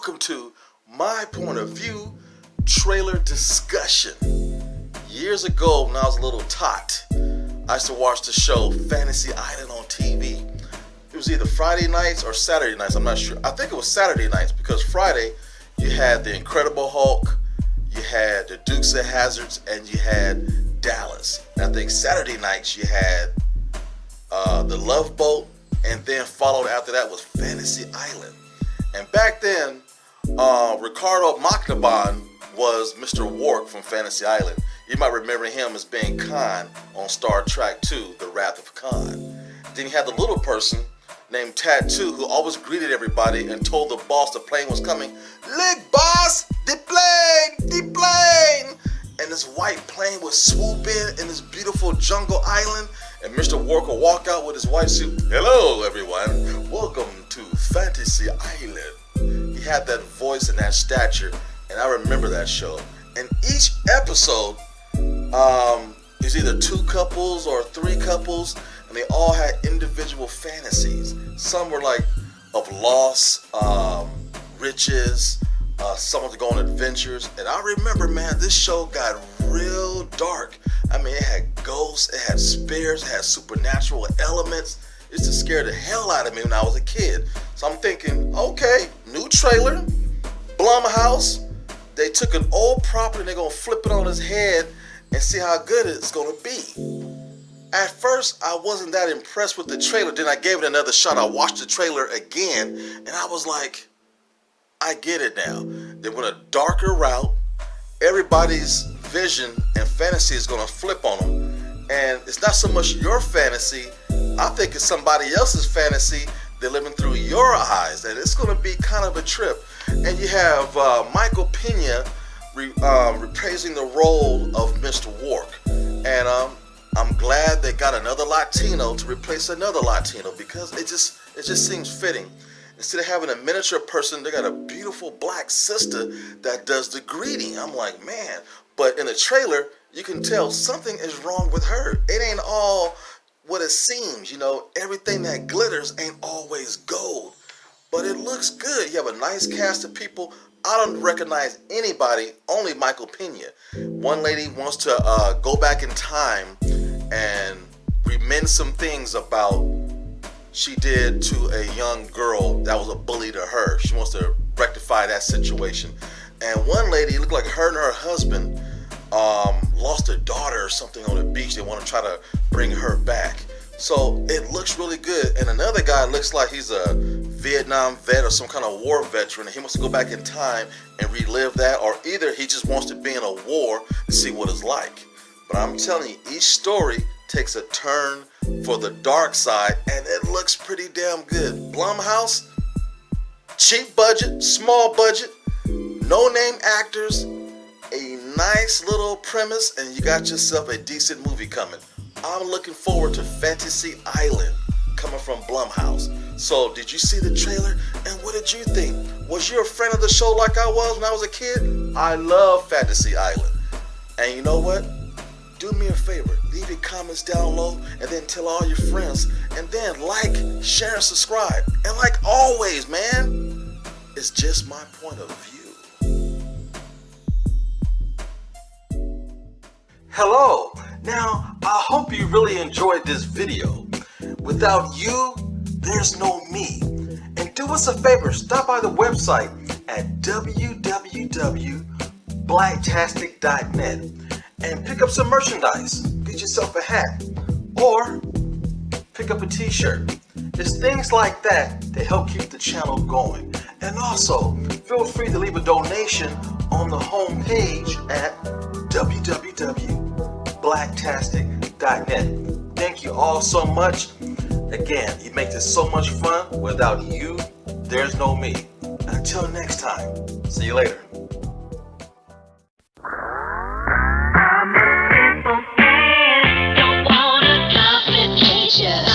welcome to My Point of View trailer discussion. Years ago, when I was a little tot, I used to watch the show Fantasy Island on TV. It was either Friday nights or Saturday nights, I'm not sure. I think it was Saturday nights because Friday you had The Incredible Hulk, you had the Dukes of Hazzards, and you had Dallas. And I think Saturday nights you had The Love Boat, and then followed after that was Fantasy Island. And back then, Ricardo Montalban was Mr. Wark from Fantasy Island. You might remember him as being Khan on Star Trek II, The Wrath of Khan. Then you had the little person named Tattoo who always greeted everybody and told the boss the plane was coming. Look, boss, the plane, the plane! And this white plane would swoop in this beautiful jungle island, and Mr. Wark would walk out with his white suit. Hello, everyone. Welcome to Fantasy Island. He had that voice and that stature, and I remember that show. And each episode is either two couples or three couples, and they all had individual fantasies. Some were like of loss, riches, someone to go on adventures. And I remember, man, this show got real dark. I mean, it had ghosts, it had spirits, it had supernatural elements. It used to scare the hell out of me when I was a kid. So I'm thinking, okay, new trailer, Blumhouse. They took an old property and they're going to flip it on its head and see how good it's going to be. At first, I wasn't that impressed with the trailer. Then I gave it another shot. I watched the trailer again, and I was like, I get it now. They went a darker route. Everybody's vision and fantasy is going to flip on them. And it's not so much your fantasy. I think it's somebody else's fantasy. They're living through your eyes. And it's going to be kind of a trip. And you have Michael Pena reprising the role of Mr. Wark. And I'm glad they got another Latino to replace another Latino because it just seems fitting. Instead of having a miniature person, they got a beautiful black sister that does the greeting. I'm like, man. But in the trailer, you can tell something is wrong with her. It ain't all what it seems. You know, everything that glitters ain't always gold. But it looks good. You have a nice cast of people. I don't recognize anybody, only Michael Pena. One lady wants to go back in time and remend some things about she did to a young girl that was a bully to her. She wants to rectify that situation. And one lady, looked like her and her husband lost their daughter or something on the beach. They want to try to bring her back. So it looks really good. And another guy looks like he's a Vietnam vet or some kind of war veteran, and he wants to go back in time and relive that, or either he just wants to be in a war to see what it's like. But I'm telling you, each story takes a turn for the dark side, and it looks pretty damn good. Blumhouse, cheap budget, small budget, no name actors, a nice little premise, and you got yourself a decent movie coming. I'm looking forward to Fantasy Island coming from Blumhouse. So did you see the trailer, and what did you think? Was you a friend of the show like I was when I was a kid? I love Fantasy Island. And you know what? Do me a favor, leave your comments down low and then tell all your friends, and then like, share, and subscribe. And like always, man, it's just my point of view. Hello. Now, I hope you really enjoyed this video. Without you, there's no me. And do us a favor, stop by the website at www.blacktastic.net and pick up some merchandise. Get yourself a hat or pick up a t-shirt. It's things like that that help keep the channel going. And also, feel free to leave a donation on the home page at www.blacktastic.net. Thank you all so much. Again, you make this so much fun. Without you, there's no me. Until next time, see you later. Don't want a complication.